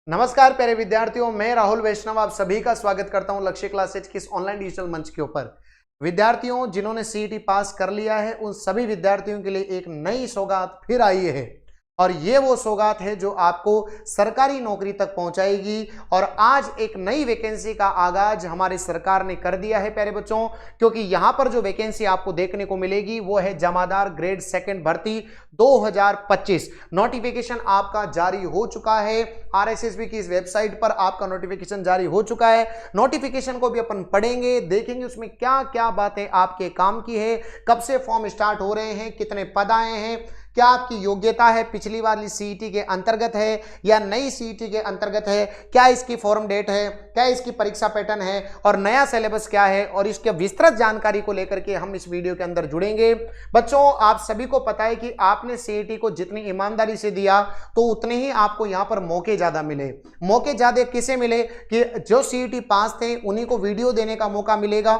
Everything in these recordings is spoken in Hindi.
नमस्कार प्यारे विद्यार्थियों, मैं राहुल वैष्णव आप सभी का स्वागत करता हूं लक्ष्य क्लासेज की इस ऑनलाइन डिजिटल मंच के ऊपर। विद्यार्थियों जिन्होंने सीईटी पास कर लिया है उन सभी विद्यार्थियों के लिए एक नई सौगात फिर आई है और ये वो सौगात है जो आपको सरकारी नौकरी तक पहुंचाएगी। और आज एक नई वैकेंसी का आगाज हमारी सरकार ने कर दिया है प्यारे बच्चों, क्योंकि यहां पर जो वैकेंसी आपको देखने को मिलेगी वो है जमादार ग्रेड सेकंड भर्ती 2025। नोटिफिकेशन आपका जारी हो चुका है, आरएसएसबी की इस वेबसाइट पर आपका नोटिफिकेशन जारी हो चुका है। नोटिफिकेशन को भी अपन पढ़ेंगे, देखेंगे उसमें क्या क्या बातें आपके काम की है, कब से फॉर्म स्टार्ट हो रहे हैं, कितने पद आए हैं, क्या आपकी योग्यता है, पिछली वाली सीईटी के अंतर्गत है या नई सीईटी के अंतर्गत है, क्या इसकी फॉर्म डेट है, क्या इसकी परीक्षा पैटर्न है और नया सिलेबस क्या है, और इसके विस्तृत जानकारी को लेकर के हम इस वीडियो के अंदर जुड़ेंगे। बच्चों आप सभी को पता है कि आपने सीईटी को जितनी ईमानदारी से दिया तो उतने ही आपको यहां पर मौके ज्यादा मिले। मौके ज्यादा किसे मिले कि जो सीईटी पास थे उन्हीं को वीडियो देने का मौका मिलेगा।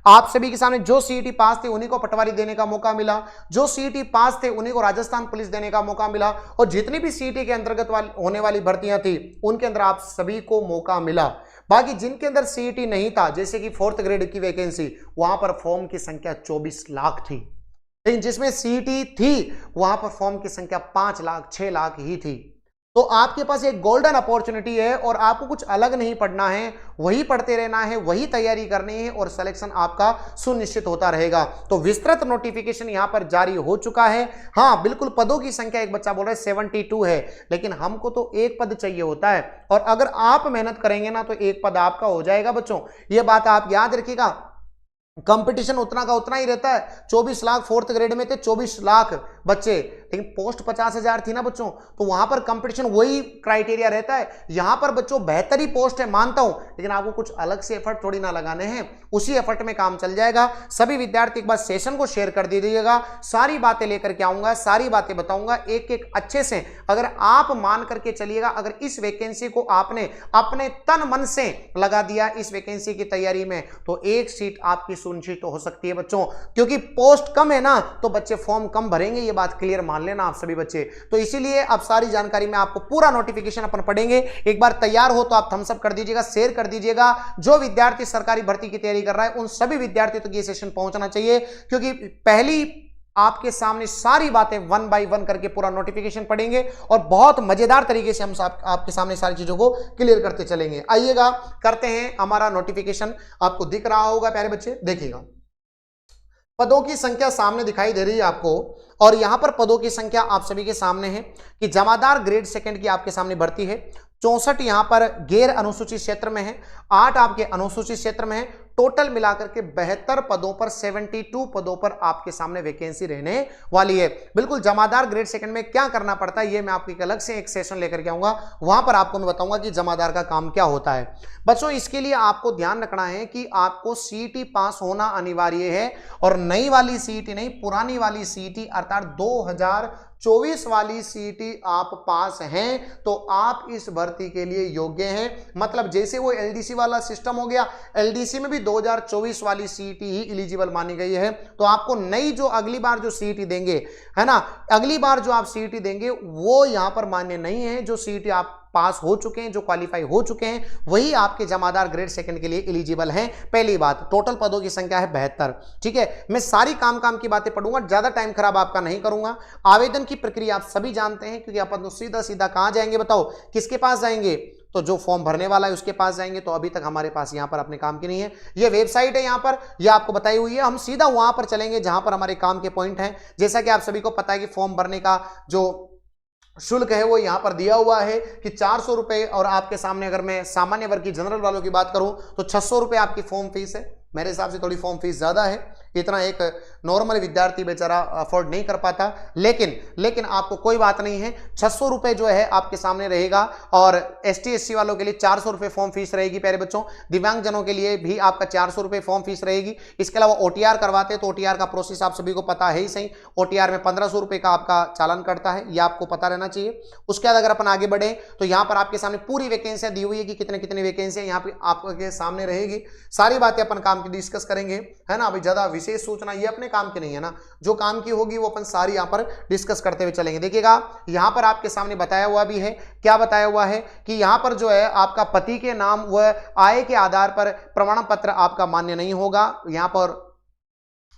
आप सभी के सामने जो सीईटी पास थे उन्हीं को पटवारी देने का मौका मिला, जो सीईटी पास थे उन्हीं को राजस्थान पुलिस देने का मौका मिला, और जितनी भी सीईटी के अंतर्गत होने वाली भर्तियां थी उनके अंदर आप सभी को मौका मिला। बाकी जिनके अंदर सीईटी नहीं था, जैसे कि 4th ग्रेड की वैकेंसी, वहां पर फॉर्म की संख्या 24 लाख थी, लेकिन जिसमें सीईटी थी वहां पर फॉर्म की संख्या 5 लाख 6 लाख ही थी। तो आपके पास एक गोल्डन अपॉर्चुनिटी है और आपको कुछ अलग नहीं पढ़ना है, वही पढ़ते रहना है, वही तैयारी करनी है और सिलेक्शन आपका सुनिश्चित होता रहेगा। तो विस्तृत नोटिफिकेशन यहां पर जारी हो चुका है। हाँ बिल्कुल, पदों की संख्या एक बच्चा बोल रहा है 72 है, लेकिन हमको तो एक पद चाहिए होता है और अगर आप मेहनत करेंगे ना तो एक पद आपका हो जाएगा। बच्चों ये बात आप याद रखिएगा, कंपटीशन उतना का उतना ही रहता है। 24 लाख 4th ग्रेड में थे 24 लाख बच्चे, लेकिन पोस्ट 50,000 थी ना बच्चों, तो वहां पर कंपटीशन वही क्राइटेरिया रहता है। यहां पर बच्चों बेहतरी पोस्ट है मानता हूं, लेकिन आपको कुछ अलग से एफर्ट थोड़ी ना लगाने हैं, उसी एफर्ट में काम चल जाएगा। सभी विद्यार्थी एक बार सेशन को शेयर कर दीजिएगा, सारी बातें लेकर के आऊंगा, सारी बातें बताऊंगा एक एक अच्छे से। अगर आप मान करके चलिएगा, अगर इस वैकेंसी को आपने अपने तन मन से लगा दिया इस वैकेंसी की तैयारी में, तो एक सीट आपकी सुनिश्चित हो सकती है बच्चों, क्योंकि पोस्ट कम है ना तो बच्चे फॉर्म कम भरेंगे, ये बात क्लियर मान लेना आप सभी बच्चे। तो इसीलिए अब सारी जानकारी में आपको पूरा नोटिफिकेशन अपन पढ़ेंगे। एक बार तैयार हो तो आप थम्स अप कर दीजिएगा, शेयर कर दीजिएगा। जो विद्यार्थी सरकारी भर्ती की तैयारी कर रहा है उन सभी विद्यार्थियों तक ये सेशन पहुंचना चाहिए, क्योंकि पहली आपके सामने सारी बातें 1 बाय 1 करके पूरा नोटिफिकेशन पढ़ेंगे और बहुत मजेदार तरीके से हम आपके सामने सारी चीजों को क्लियर करते चलेंगे। आइएगा करते हैं, हमारा नोटिफिकेशन आपको दिख रहा होगा प्यारे बच्चे, देखिएगा। पदों की संख्या सामने दिखाई दे रही है आपको, और यहां पर पदों की संख्या आप सभी के सामने है कि जमादार ग्रेड सेकंड की आपके सामने भर्ती है। 64 यहां पर गैर अनुसूचित क्षेत्र में है, 8 आपके अनुसूचित क्षेत्र में है। टोटल मिलाकर के 72 पदों पर 72 पदों पर आपके सामने वैकेंसी रहने वाली है। बिल्कुल जमादार ग्रेड सेकंड में क्या करना पड़ता है ये मैं आपको एक अलग से एक सेशन लेकर के आऊंगा, वहां पर आपको मैं बताऊंगा कि जमादार का काम क्या होता है। बच्चों इसके लिए आपको ध्यान रखना है कि आपको सीईटी पास होना अनिवार्य है, और नई वाली सीईटी नहीं, पुरानी वाली सीईटी अर्थात 2024 वाली सीईटी आप पास हैं तो आप इस भर्ती के लिए योग्य हैं। मतलब जैसे वो एलडीसी वाला सिस्टम हो गया, एलडीसी में भी 2024 वाली सीईटी ही एलिजिबल मानी गई है। तो आपको नई जो अगली बार जो सीईटी देंगे, है ना, अगली बार जो आप सीईटी देंगे वो यहां पर मान्य नहीं है। जो सीईटी आप पास हो चुके हैं, जो क्वालिफाई हो चुके हैं, वही आपके जमादार ग्रेड सेकंड के लिए एलिजिबल हैं। पहली बात, टोटल पदों की संख्या है 72। ठीक है, मैं सारी काम की बातें पढ़ूंगा, ज्यादा टाइम खराब आपका नहीं करूंगा। आवेदन की प्रक्रिया आप सभी जानते हैं, क्योंकि अपन तो सीधा सीधा कहां जाएंगे बताओ, किसके पास जाएंगे, तो जो फॉर्म भरने वाला है उसके पास जाएंगे। तो अभी तक हमारे पास यहां पर अपने काम की नहीं है, ये वेबसाइट है यहां पर, ये आपको बताई हुई है, हम सीधा वहां पर चलेंगे जहां पर हमारे काम के पॉइंट हैं। जैसा कि आप सभी को पता है कि फॉर्म भरने का जो शुल्क है वो यहां पर दिया हुआ है कि 400 रुपए, और आपके सामने अगर मैं सामान्य वर्ग की जनरल वालों की बात करूं तो 600 रुपए आपकी फॉर्म फीस है। मेरे हिसाब से थोड़ी फॉर्म फीस ज्यादा है, इतना एक नॉर्मल विद्यार्थी बेचारा अफोर्ड नहीं कर पाता, लेकिन आपको कोई बात नहीं है, 600 रुपए जो है आपके सामने रहेगा। और एसटी एससी वालों के लिए 400 रुपए फॉर्म फीस रहेगी प्यारे बच्चों, दिव्यांग जनों के लिए भी आपका 400 रुपए फॉर्म फीस रहेगी। इसके अलावा ओटीआर करवाते हैं तो ओटीआर का प्रोसेस आप सभी को पता है ही सही, ओटीआर में 1500 रुपए का आपका चालान कटता है, ये आपको पता रहना चाहिए। उसके बाद अगर अपन आगे बढ़े तो यहाँ पर आपके सामने पूरी वैकेंसियां दी हुई है कि कितने कितने वैकेंसियां यहाँ पे आपके सामने रहेगी। सारी बातें अपन काम की डिस्कस करेंगे, है ना। अभी ज्यादा विशेष सूचना ये अपने काम की नहीं है ना, जो काम की होगी वो अपन सारी यहाँ पर डिस्कस करते हुए चलेंगे। देखिएगा यहाँ पर आपके सामने बताया हुआ भी है, क्या बताया हुआ है कि यहाँ पर जो है आपका पति के नाम व आय के आधार पर प्रमाण पत्र आपका मान्य नहीं होगा यहाँ पर।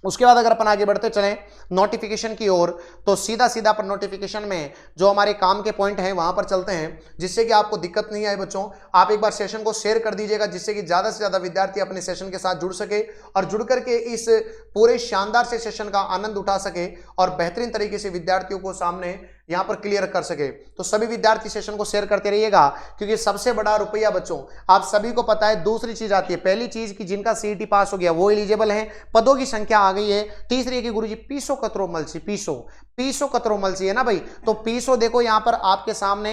उसके बाद अगर अपन आगे बढ़ते चलें नोटिफिकेशन की ओर, तो सीधा सीधा पर नोटिफिकेशन में जो हमारे काम के पॉइंट हैं वहां पर चलते हैं, जिससे कि आपको दिक्कत नहीं आए बच्चों। आप एक बार सेशन को शेयर कर दीजिएगा, जिससे कि ज्यादा से ज्यादा विद्यार्थी अपने सेशन के साथ जुड़ सके और जुड़ करके इस पूरे शानदार से सेशन का आनंद उठा सके और बेहतरीन तरीके से विद्यार्थियों को सामने यहां पर क्लियर कर सके। तो सभी विद्यार्थी सेशन को शेयर करते रहिएगा, क्योंकि सबसे बड़ा रुपया बच्चों आप सभी को पता है। दूसरी चीज आती है, पहली चीज कि जिनका सीईटी पास हो गया वो एलिजिबल है, पदों की संख्या आ गई है। तीसरी है कि गुरुजी पीसो कतरो मलसी, पीसो कतरो मलसी है ना भाई। तो पीसो देखो यहां पर आपके सामने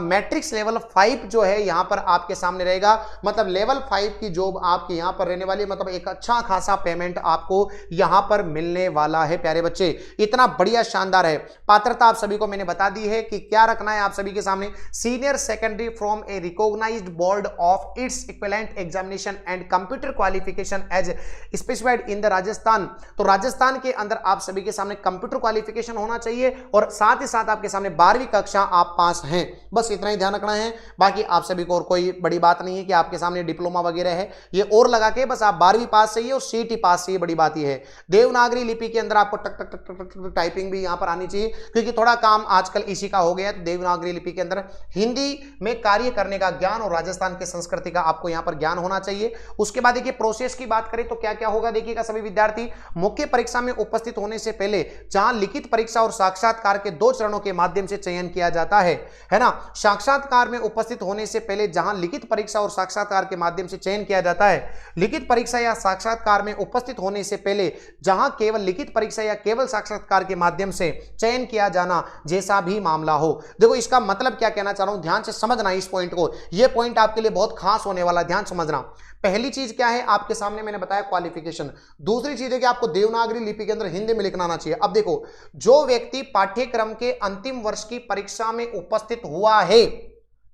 मैट्रिक्स लेवल 5 जो है यहां पर आपके सामने रहेगा, मतलब लेवल 5 की जॉब आपके यहां पर रहने वाली है, मतलब एक अच्छा खासा पेमेंट आपको यहां पर मिलने वाला है प्यारे बच्चे। इतना बढ़िया शानदार है। पात्रता आप सभी को मैंने बता दी है कि क्या रखना है आप सभी के सामने, senior secondary from a recognised board of its equivalent examination and computer qualification as specified in the Rajasthan. तो राजस्थान के अंदर आप सभी के सामने कंप्यूटर क्वालिफिकेशन होना चाहिए और साथ ही साथ आपके सामने 12वीं कक्षा आप पास हैं, बस इतना ही ध्यान रखना है। बाकी आप सभी को और कोई बड़ी बात नहीं है कि आपके सामने डिप्लोमा वगैरह है, ये और लगा के बस आप 12वीं पास चाहिए और सीईटी पास चाहिए, बड़ी बात यह है। देवनागरी लिपि के अंदर आपको टक टक टक टक टक टाइपिंग भी यहां पर आनी चाहिए, क्योंकि थोड़ा काम आजकल इसी का हो गया है। तो देवनागरी लिपि के अंदर हिंदी में कार्य करने का ज्ञान और राजस्थान की संस्कृति का आपको यहां पर ज्ञान होना चाहिए। उसके बाद देखिए प्रोसेस की बात करें तो क्या क्या होगा, देखिएगा सभी विद्यार्थी, मुख्य परीक्षा में उपस्थित होने से पहले जहां लिखित परीक्षा और साक्षात्कार के 2 चरणों के माध्यम से चयन किया जाता है ना। साक्षात्कार में उपस्थित होने से पहले जहां लिखित परीक्षा और साक्षात्कार के माध्यम से चयन किया जाता है, लिखित परीक्षा या साक्षात्कार में उपस्थित होने से पहले जहां केवल लिखित परीक्षा या केवल साक्षात्कार के माध्यम से चयन किया जाना, जैसा भी मामला हो। देखो इसका मतलब क्या कहना चाह रहा हूं, ध्यान से समझना इस पॉइंट को, यह पॉइंट आपके लिए बहुत खास होने वाला, ध्यान समझना। पहली चीज क्या है आपके सामने मैंने बताया क्वालिफिकेशन, दूसरी चीज है कि आपको देवनागरी लिपि के अंदर हिंदी में लिखना आना चाहिए। अब देखो जो व्यक्ति पाठ्यक्रम के अंतिम वर्ष की परीक्षा में उपस्थित हुआ है,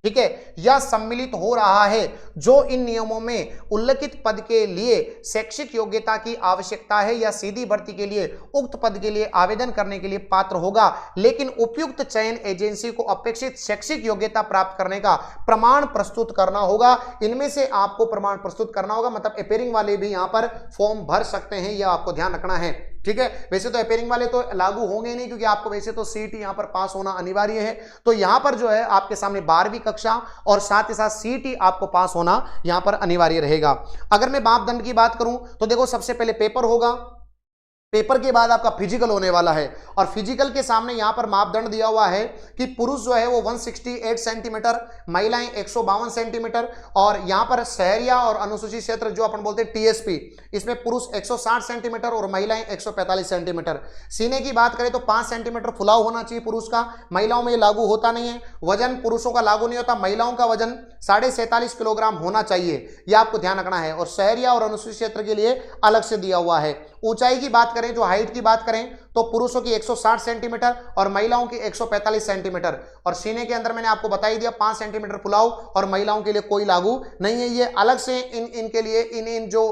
ठीक है, या सम्मिलित हो रहा है, जो इन नियमों में उल्लिखित पद के लिए शैक्षिक योग्यता की आवश्यकता है या सीधी भर्ती के लिए उक्त पद के लिए आवेदन करने के लिए पात्र होगा, लेकिन उपयुक्त चयन एजेंसी को अपेक्षित शैक्षिक योग्यता प्राप्त करने का प्रमाण प्रस्तुत करना होगा। इनमें से आपको प्रमाण प्रस्तुत करना होगा, मतलब अपेयरिंग वाले भी यहां पर फॉर्म भर सकते हैं, यह आपको ध्यान रखना है, ठीक है। वैसे तो अपेयरिंग वाले तो लागू होंगे नहीं, क्योंकि आपको वैसे तो सीईटी यहां पर पास होना अनिवार्य है। तो यहां पर जो है आपके सामने 12वीं कक्षा और साथ ही साथ सीईटी आपको पास होना यहां पर अनिवार्य रहेगा। अगर मैं मापदंड की बात करूं तो देखो सबसे पहले पेपर होगा, पेपर के बाद आपका फिजिकल होने वाला है, और फिजिकल के सामने यहां पर मापदंड दिया हुआ है कि पुरुष जो है वो 168 सेंटीमीटर, महिलाएं 152 सेंटीमीटर, और यहां पर शहरिया और अनुसूचित क्षेत्र जो अपन बोलते हैं टीएसपी, इसमें पुरुष 160 सेंटीमीटर और महिलाएं 145 सेंटीमीटर। सीने की बात करें तो 5 सेंटीमीटर फुलाव होना चाहिए पुरुष का, महिलाओं में लागू होता नहीं है। वजन पुरुषों का लागू नहीं होता, महिलाओं का वजन 47.5 किलोग्राम होना चाहिए, यह आपको ध्यान रखना है। और शहरिया और अनुसूचित क्षेत्र के लिए अलग से दिया हुआ है। ऊंचाई की बात करें, जो हाइट की बात करें तो पुरुषों की 160 सेंटीमीटर और महिलाओं की 145 सेंटीमीटर, और सीने के अंदर मैंने आपको बता ही दिया 5 सेंटीमीटर फुलाव, और महिलाओं के लिए कोई लागू नहीं है। ये अलग से इनके लिए इन जो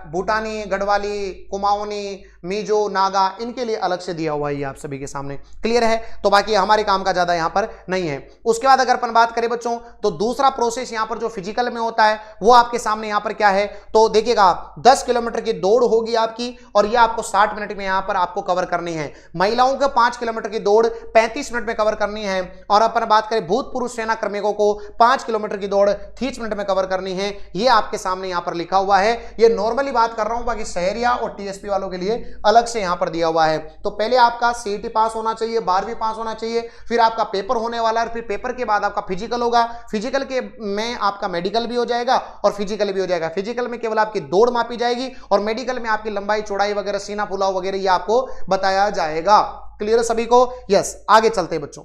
भूटानी, गढ़वाली, कुमाऊनी, मीजो, नागा, इनके लिए अलग से दिया हुआ है, ये आप सभी के सामने क्लियर है। तो बाकी हमारे काम का ज्यादा यहां पर नहीं है। उसके बाद अगर अपन बात करें बच्चों तो दूसरा प्रोसेस यहां पर जो फिजिकल में होता है वो आपके सामने यहां पर क्या है, तो देखिएगा 10 किलोमीटर की दौड़ होगी आपकी, और यह आपको 60 मिनट में यहां पर आपको कवर करनी है। महिलाओं को 5 किलोमीटर की दौड़ 35 मिनट में कवर करनी है, और अपन बात करें भूतपूर्व सेना कर्मियों को 5 किलोमीटर की दौड़ 30 मिनट में कवर करनी है। यह आपके सामने यहां पर लिखा हुआ है। यह नॉर्मली बात कर रहा हूं, बाकी शहरिया और टीएसपी वालों के लिए अलग से यहां पर दिया हुआ है। तो पहले आपका सीईटी पास होना चाहिए, 12वीं पास होना चाहिए, फिर आपका पेपर होने वाला है, फिर पेपर के बाद आपका फिजिकल होगा, फिजिकल के में आपका मेडिकल भी हो जाएगा और फिजिकल भी हो जाएगा। फिजिकल में केवल आपकी दौड़ मापी जाएगी और मेडिकल में आपकी लंबाई, चौड़ाई वगैरह, सीना फुलाव वगैरह ये आपको बताया जाएगा। क्लियर है सभी को? यस, आगे चलते हैं बच्चों।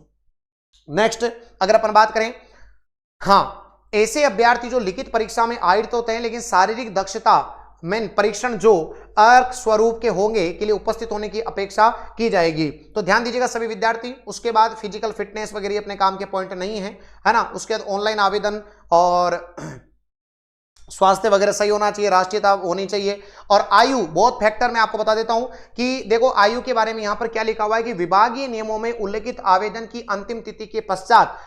नेक्स्ट अगर अपन बात करें, हाँ, ऐसे अभ्यर्थी जो लिखित परीक्षा में आयत होते हैं लेकिन शारीरिक दक्षता में परीक्षण जो अर्क स्वरूप के होंगे के लिए उपस्थित होने की अपेक्षा की जाएगी। तो ध्यान दीजिएगा सभी विद्यार्थी। उसके बाद फिजिकल फिटनेस वगैरह अपने काम के पॉइंट नहीं है ना। उसके बाद ऑनलाइन आवेदन और स्वास्थ्य वगैरह सही होना चाहिए, राष्ट्रीयता होनी चाहिए, और आयु बहुत फैक्टर मैं आपको बता देता हूं कि देखो आयु के बारे में यहां पर क्या लिखा हुआ है कि विभागीय नियमों में उल्लेखित आवेदन की अंतिम तिथि के पश्चात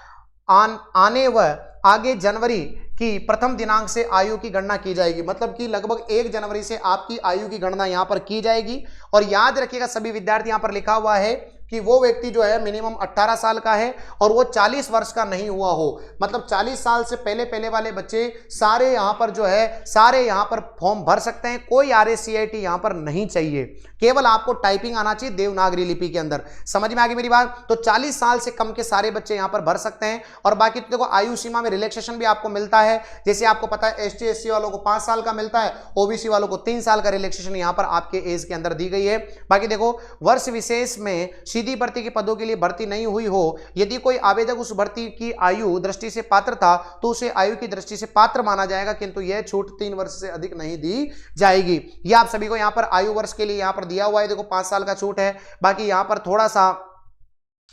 आने व आगे जनवरी की प्रथम दिनांक से आयु की गणना की जाएगी। मतलब कि लगभग 1 जनवरी से आपकी आयु की गणना यहां पर की जाएगी। और याद रखिएगा सभी विद्यार्थी, यहां पर लिखा हुआ है कि वो व्यक्ति जो है मिनिमम 18 साल का है और वो 40 वर्ष का नहीं हुआ हो। मतलब 40 साल से पहले वाले बच्चे सारे यहां पर जो है सारे यहां पर फॉर्म भर सकते हैं। कोई RACIT यहां पर नहीं चाहिए, केवल आपको टाइपिंग आना चाहिए देवनागरी लिपि के अंदर। समझ में आ गई मेरी बात? तो 40 साल से कम के सारे बच्चे यहां पर भर सकते हैं। और बाकी तो देखो आयु सीमा में रिलैक्सेशन भी आपको मिलता है। जैसे आपको पता है ST SC वालों को 5 साल का मिलता है, OBC वालों को 3 साल का रिलैक्सेशन यहां पर आपके एज के अंदर दी गई है। बाकी देखो वर्ष विशेष में सीधी भर्ती के पदों के लिए भर्ती नहीं हुई हो, यदि कोई आवेदक उस भर्ती की आयु दृष्टि से पात्र था तो उसे आयु की दृष्टि से पात्र माना जाएगा, किंतु यह छूट 3 वर्ष से अधिक नहीं दी जाएगी। यह आप सभी को यहां पर आयु वर्ष के लिए यहां पर दिया हुआ है। देखो 5 साल का छूट है। बाकी यहां पर थोड़ा सा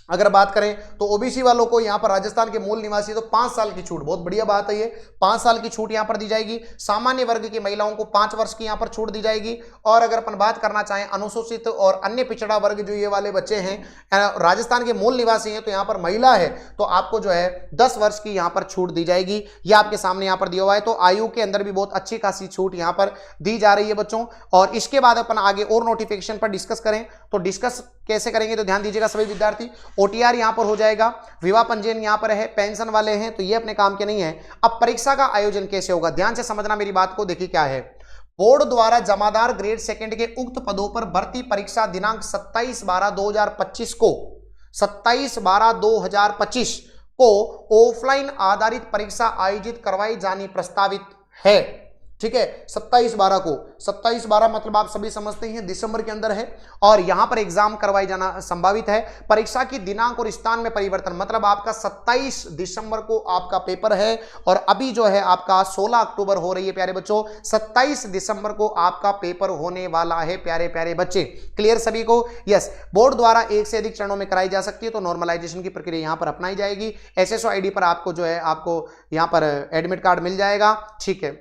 अगर बात करें तो OBC वालों को यहां पर राजस्थान के मूल निवासी तो 5 साल की छूट, बहुत बढ़िया बात है ये, 5 साल की छूट यहां पर दी जाएगी। सामान्य वर्ग की महिलाओं को 5 वर्ष की यहां पर छूट दी जाएगी। और अगर अपन बात करना चाहें अनुसूचित और अन्य पिछड़ा वर्ग जो ये वाले बच्चे हैं राजस्थान के मूल निवासी हैं तो यहां पर महिला है तो आपको जो है 10 वर्ष की यहां पर छूट दी जाएगी। यह आपके सामने यहां पर दिया हुआ है। तो आयु के अंदर भी बहुत अच्छी खासी छूट यहां पर दी जा रही है बच्चों। और इसके बाद अपन आगे और नोटिफिकेशन पर डिस्कस करें तो डिस्कस कैसे करेंगे तो ध्यान दीजिएगा सभी विद्यार्थी। OTR यहां पर हो जाएगा, विवाह पंजीयन यहां पर है, पेंशन वाले हैं तो ये अपने काम के नहीं है। अब परीक्षा का आयोजन कैसे होगा, ध्यान से समझना मेरी बात को। देखिए क्या है, बोर्ड द्वारा जमादार ग्रेड सेकंड के उक्त पदों पर भर्ती परीक्षा दिनांक 27/12/2025 को 27/12/2025 को ऑफलाइन आधारित परीक्षा आयोजित करवाई जानी प्रस्तावित है। ठीक है, 27/12 को, 27/12 मतलब आप सभी समझते हैं दिसंबर के अंदर है और यहां पर एग्जाम करवाई जाना संभावित है। परीक्षा की दिनांक और स्थान में परिवर्तन, मतलब आपका 27 दिसंबर को आपका पेपर है और अभी जो है आपका 16 अक्टूबर हो रही है प्यारे बच्चों। 27 दिसंबर को आपका पेपर होने वाला है प्यारे प्यारे बच्चे। क्लियर सभी को? यस। बोर्ड द्वारा 1 से अधिक चरणों में कराई जा सकती है तो नॉर्मलाइजेशन की प्रक्रिया यहां पर अपनाई जाएगी। SSO ID पर आपको जो है आपको यहां पर एडमिट कार्ड मिल जाएगा। ठीक है,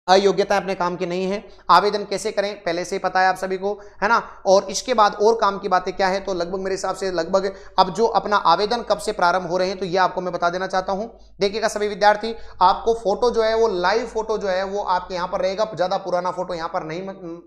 अयोग्यता अपने काम की नहीं है। आवेदन कैसे करें पहले से ही पता है आप सभी को, है ना। और इसके बाद और काम की बातें क्या है तो लगभग मेरे हिसाब से लगभग अब जो अपना आवेदन कब से प्रारंभ हो रहे हैं तो ये आपको मैं बता देना चाहता हूं। देखिएगा सभी विद्यार्थी, आपको फोटो जो है वो लाइव फोटो जो है वो आपके यहां पर रहेगा, ज्यादा पुराना फोटो यहां पर नहीं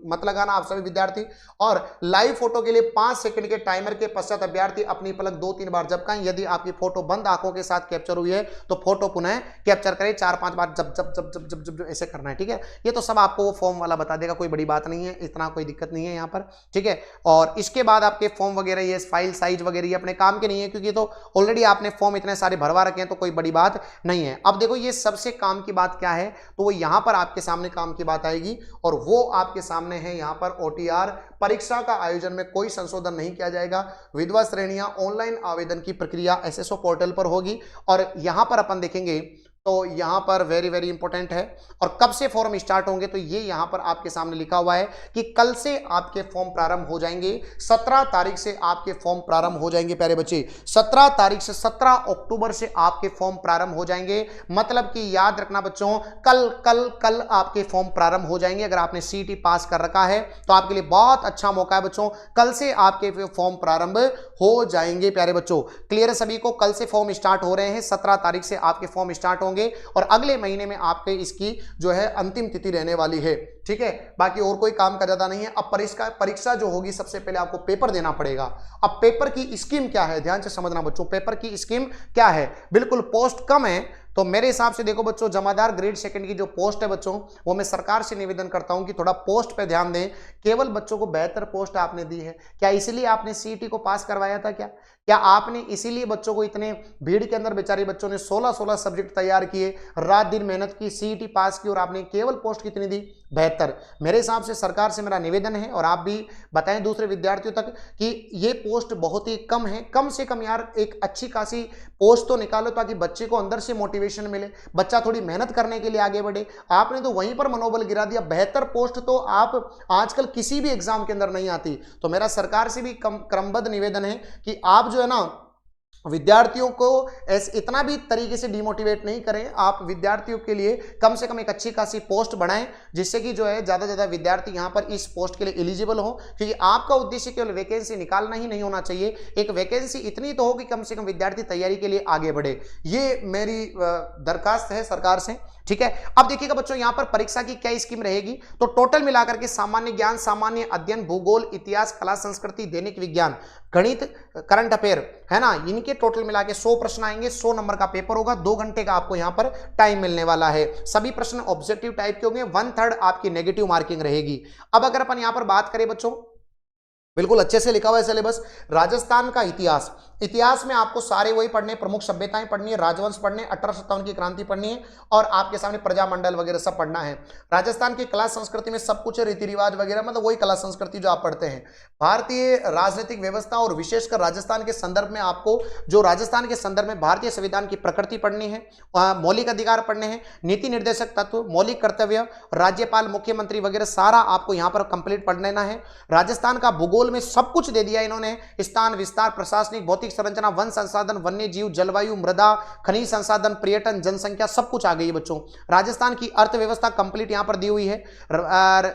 मत लगाना आप सभी विद्यार्थी। और लाइव फोटो के लिए 5 सेकंड के टाइमर के पश्चात अभ्यर्थी अपनी पलक 2-3 बार झपकाएं। यदि आपकी फोटो बंद आंखों के साथ कैप्चर हुई है तो फोटो पुनः कैप्चर करें 4-5 बार जब जब जब जब जब जब ऐसे करना है। ठीक है, ये तो सब आपको वो फॉर्म वाला बता देगा, कोई बड़ी बात नहीं है, इतना कोई दिक्कत नहीं है यहाँ पर। ठीक है, और इसके बाद आपके फॉर्म वगैरह ये फाइल साइज वगैरह ये अपने काम के नहीं है क्योंकि तो ऑलरेडी आपने फॉर्म इतने सारे भरवा रखे हैं तो कोई बड़ी बात नहीं है। अब देखो ये सबसे काम की बात क्या है तो वो यहाँ पर आपके सामने काम की बात आएगी और वो आपके सामने है यहाँ पर OTR। परीक्षा का आयोजन में कोई संशोधन नहीं किया जाएगा। विधवा श्रेणियां ऑनलाइन आवेदन की प्रक्रिया SSO पोर्टल पर होगी और यहां पर अपन देखेंगे तो यहां पर वेरी वेरी इंपॉर्टेंट है। और कब से फॉर्म स्टार्ट होंगे तो ये यहां पर आपके सामने लिखा हुआ है कि कल से आपके फॉर्म प्रारंभ हो जाएंगे। 17 तारीख से आपके फॉर्म प्रारंभ हो जाएंगे प्यारे बच्चे। 17 तारीख से 17 अक्टूबर से आपके फॉर्म प्रारंभ हो जाएंगे। मतलब कि याद रखना बच्चों, कल कल कल आपके फॉर्म प्रारंभ हो जाएंगे। अगर आपने CET पास कर रखा है तो आपके लिए बहुत अच्छा मौका है बच्चों, कल से आपके फॉर्म प्रारंभ हो जाएंगे प्यारे बच्चों। क्लियर है सभी को? कल से फॉर्म स्टार्ट हो रहे हैं, 17 तारीख से आपके फॉर्म स्टार्ट होंगे और अगले महीने में आपके इसकी जो है अंतिम तिथि रहने वाली है। ठीक है, बाकी और कोई काम का ज्यादा नहीं है। अब परीक्षा जो होगी सबसे पहले आपको पेपर देना पड़ेगा। अब पेपर की स्कीम क्या है ध्यान से समझना बच्चों, पेपर की स्कीम क्या है। बिल्कुल पोस्ट कम है तो मेरे हिसाब से देखो बच्चों, जमादार ग्रेड सेकंड की जो पोस्ट है बच्चों वो मैं सरकार से निवेदन करता हूं कि थोड़ा पोस्ट पे ध्यान दें। केवल बच्चों को बेहतर पोस्ट आपने दी है क्या? इसीलिए आपने CET को पास करवाया था क्या आपने इसीलिए बच्चों को इतने भीड़ के अंदर बेचारे बच्चों ने 16 सब्जेक्ट तैयार किए, रात दिन मेहनत की, CET पास की और आपने केवल पोस्ट कितनी दी? 72। मेरे हिसाब से सरकार से मेरा निवेदन है और आप भी बताएं दूसरे विद्यार्थियों तक कि ये पोस्ट बहुत ही कम है। कम से कम यार एक अच्छी खासी पोस्ट तो निकालो ताकि बच्चे को अंदर से मोटिवेशन मिले, बच्चा थोड़ी मेहनत करने के लिए आगे बढ़े। आपने तो वहीं पर मनोबल गिरा दिया। 72 पोस्ट तो आप आजकल किसी भी एग्जाम के अंदर नहीं आती। तो मेरा सरकार से भी क्रमबद्ध निवेदन है कि आप जो है ना विद्यार्थियों को इतना भी तरीके से डिमोटिवेट नहीं करें। आप विद्यार्थियों के लिए कम से कम एक अच्छी खासी पोस्ट बनाएं, जिससे कि जो है ज़्यादा से ज़्यादा विद्यार्थी यहां पर इस पोस्ट के लिए एलिजिबल हो, क्योंकि आपका उद्देश्य केवल वैकेंसी निकालना ही नहीं होना चाहिए, एक वैकेंसी इतनी तो हो कि कम से कम विद्यार्थी तैयारी के लिए आगे बढ़े। ये मेरी दरखास्त है सरकार से, ठीक है। अब देखिएगा बच्चों, यहां पर परीक्षा की क्या स्कीम रहेगी, तो टोटल मिलाकर के सामान्य ज्ञान, सामान्य अध्ययन, भूगोल, इतिहास, कला संस्कृति, दैनिक विज्ञान, गणित, करंट अफेयर, है ना, इनके टोटल मिला के 100 प्रश्न आएंगे। 100 नंबर का पेपर होगा, 2 घंटे का आपको यहां पर टाइम मिलने वाला है। सभी प्रश्न ऑब्जेक्टिव टाइप के होंगे, 1/3 आपकी नेगेटिव मार्किंग रहेगी। अब अगर अपन यहां पर बात करें बच्चों, बिल्कुल अच्छे से लिखा हुआ है सिलेबस। राजस्थान का इतिहास, इतिहास में आपको सारे वही पढ़ने, प्रमुख सभ्यताएं पढ़नी है, राजवंश पढ़ने, 1857 की क्रांति पढ़नी है, और आपके सामने प्रजामंडल वगैरह सब पढ़ना है। राजस्थान की कला संस्कृति में सब कुछ रीति रिवाज वगैरह, मतलब वही कला संस्कृति जो आप पढ़ते हैं। भारतीय राजनीतिक व्यवस्था और विशेषकर राजस्थान के संदर्भ में आपको, जो राजस्थान के संदर्भ में भारतीय संविधान की प्रकृति पढ़नी है, मौलिक अधिकार पढ़ने हैं, नीति निर्देशक तत्व, मौलिक कर्तव्य, राज्यपाल, मुख्यमंत्री वगैरह सारा आपको यहां पर कंप्लीट पढ़ लेना है। राजस्थान का भूगोल में सब कुछ दे दिया इन्होंने, स्थान, विस्तार, प्रशासनिक, भौतिक संरचना, वन संसाधन, वन्य जीव, जलवायु, मृदा, खनिज संसाधन, पर्यटन, जनसंख्या, सब कुछ आ गई है बच्चों। राजस्थान की अर्थव्यवस्था कंप्लीट यहां पर दी हुई है।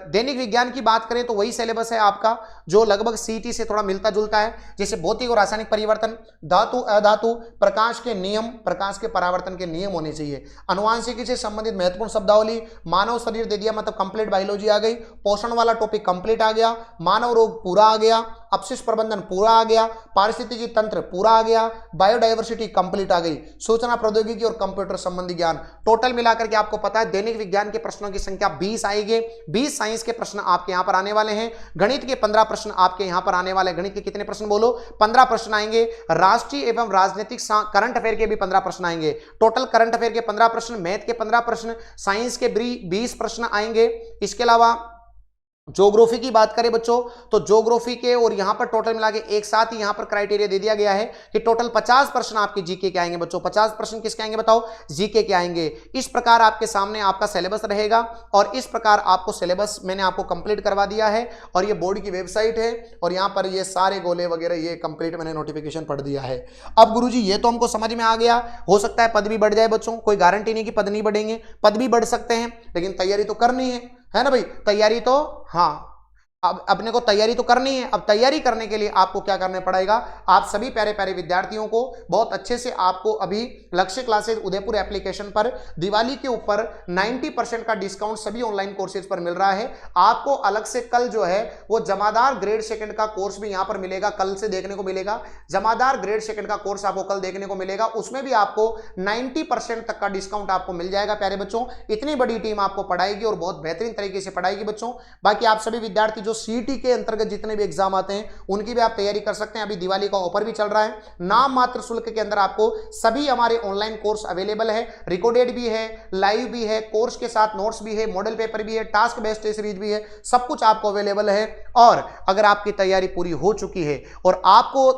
दैनिक विज्ञान की बात करें तो वही सिलेबस है आपका, जो लगभग सीईटी से थोड़ा मिलता जुलता है, जैसे भौतिक और रासायनिक परिवर्तन, धातु अधातु, प्रकाश के नियम, प्रकाश के परावर्तन के नियम होने चाहिए, अनुवांशिकी से संबंधित महत्वपूर्ण शब्दावली, मानव शरीर दे दिया, मतलब कंप्लीट बायोलॉजी आ गई, पोषण वाला टॉपिक कंप्लीट आ गया, मानव रोग पूरा आ गया, अपशिष्ट प्रबंधन पूरा आ गया, पारिस्थितिकी तंत्र पूरा आ गया, बायोडायवर्सिटी कंप्लीट आ गई, सूचना प्रौद्योगिकी और कंप्यूटर संबंधी ज्ञान, टोटल मिलाकर के आपको पता है दैनिक विज्ञान के प्रश्नों की संख्या 20 आएगी। 20 साइंस के प्रश्न आपके यहां पर आने वाले हैं। गणित के 15 प्रश्न आपके यहां पर आने वाले हैं। गणित के कितने प्रश्न बोलो? 15 प्रश्न आएंगे। राष्ट्रीय एवं राजनीतिक करंट अफेयर के भी 15 प्रश्न आएंगे। टोटल करंट अफेयर के 15 प्रश्न, मैथ के 15 प्रश्न, साइंस के 20 प्रश्न आएंगे। इसके अलावा ज्योग्राफी की बात करें बच्चों, तो ज्योग्राफी के और यहां पर टोटल मिला के एक साथ ही यहां पर क्राइटेरिया दे दिया गया है कि टोटल 50 प्रश्न आपके जीके के आएंगे बच्चों। 50 प्रश्न किसके आएंगे बताओ? जीके के आएंगे। इस प्रकार आपके सामने आपका सिलेबस रहेगा, और इस प्रकार आपको सिलेबस मैंने आपको कंप्लीट करवा दिया है, और ये बोर्ड की वेबसाइट है, और यहां पर ये सारे गोले वगैरह ये कंप्लीट मैंने नोटिफिकेशन पढ़ दिया है। अब गुरुजी ये तो हमको समझ में आ गया, हो सकता है पद भी बढ़ जाए बच्चों, कोई गारंटी नहीं कि पद नहीं बढ़ेंगे, पद भी बढ़ सकते हैं, लेकिन तैयारी तो करनी है ना भाई? तैयारी तो, हाँ, अब अपने को तैयारी तो करनी है। अब तैयारी करने के लिए आपको क्या करना पड़ेगा? आप सभी प्यारे प्यारे विद्यार्थियों को बहुत अच्छे से आपको अभी लक्ष्य क्लासेज उदयपुर एप्लीकेशन पर दिवाली के ऊपर 90% का डिस्काउंट सभी ऑनलाइन कोर्सेज पर मिल रहा है। आपको अलग से कल जो है वो जमादार ग्रेड सेकंड का कोर्स भी यहां पर मिलेगा, कल से देखने को मिलेगा। जमादार ग्रेड सेकंड का कोर्स आपको कल देखने को मिलेगा, उसमें भी आपको 90% तक का डिस्काउंट आपको मिल जाएगा प्यारे बच्चों। इतनी बड़ी टीम आपको पढ़ाएगी और बहुत बेहतरीन तरीके से पढ़ाएगी बच्चों। बाकी आप सभी विद्यार्थी जो सीईटी के अंतर्गत जितने भी एग्जाम आते हैं उनकी भी आप तैयारी कर सकते हैं। अभी दिवाली का ऑफर भी चल रहा है, नाम मात्र शुल्क के अंदर आपको सभी हमारे ऑनलाइन कोर्स अवेलेबल है, रिकॉर्डेड भी है, लाइव भी है, कोर्स के साथ नोट्स भी है, मॉडल पेपर भी है, टास्क बेस्ड सीरीज भी है, सब कुछ आपको अवेलेबल है। और अगर आपकी तैयारी पूरी हो चुकी है और आपको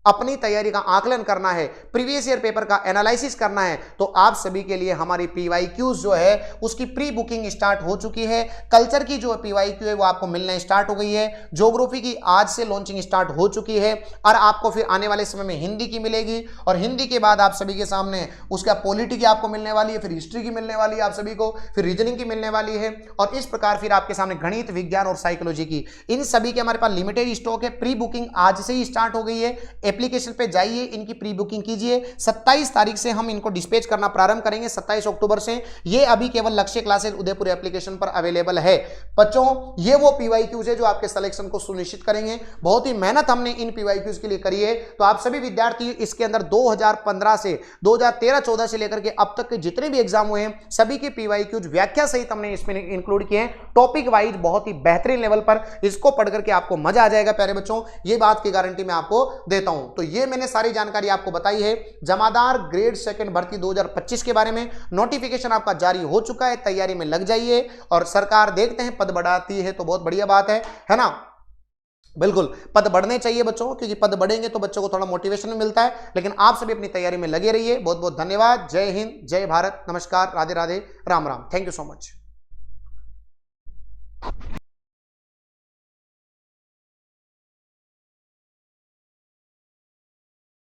अपनी तैयारी का आकलन करना है, प्रीवियस ईयर पेपर का एनालिसिस करना है, तो आप सभी के लिए हमारी पीवाईक्यूज जो है उसकी प्री बुकिंग स्टार्ट हो चुकी है। कल्चर की जो पीवाईक्यू है वो आपको मिलना स्टार्ट हो गई है। ज्योग्राफी की आज से लॉन्चिंग स्टार्ट हो चुकी है, और आपको फिर आने वाले समय में हिंदी की मिलेगी, और हिंदी के बाद आप सभी के सामने उसका पॉलिटी की आपको मिलने वाली है, फिर हिस्ट्री की मिलने वाली है आप सभी को, फिर रीजनिंग की मिलने वाली है, और इस प्रकार फिर आपके सामने गणित, विज्ञान और साइकोलॉजी की, इन सभी के हमारे पास लिमिटेड स्टॉक है। प्री बुकिंग आज से ही स्टार्ट हो गई है। एप्लीकेशन पे जाइए, इनकी प्री बुकिंग कीजिए। 27 तारीख से हम इनको डिस्पैच करना प्रारंभ करेंगे, 27 अक्टूबर से। ये अभी केवल लक्ष्य क्लासेस उदयपुर एप्लीकेशन पर अवेलेबल है बच्चों। ये वो पीवाईक्यूज है जो आपके सिलेक्शन को सुनिश्चित करेंगे। बहुत ही मेहनत हमने इन पीवाईक्यूज के लिए करी है। तो आप सभी विद्यार्थी इसके अंदर 2015 से 2013-14 से लेकर के अब तक के जितने भी एग्जाम हुए हैं सभी के पीवाईक्यूज व्याख्या सहित हमने इसमें इंक्लूड किए हैं, टॉपिक वाइज बहुत ही बेहतरीन लेवल पर। इसको पढ़ करके आपको मजा आ जाएगा प्यारे बच्चों, ये बात की गारंटी मैं आपको देता हूं। तो ये मैंने सारी जानकारी आपको बताई है जमादार ग्रेड सेकंड भर्ती 2025 के बारे में। नोटिफिकेशन आपका जारी हो चुका है, तैयारी में लग जाइए, और सरकार देखते हैं पद बढ़ाती है तो बहुत बढ़िया बात है ना? बिल्कुल पद बढ़ने चाहिए बच्चों, क्योंकि पद बढ़ेंगे तो बच्चों को थोड़ा मोटिवेशन भी मिलता है। लेकिन आप सभी अपनी तैयारी में लगे रहिए। बहुत बहुत धन्यवाद। जय हिंद, जय भारत, नमस्कार, Radhe Radhe, Ram Ram. Thank you so much.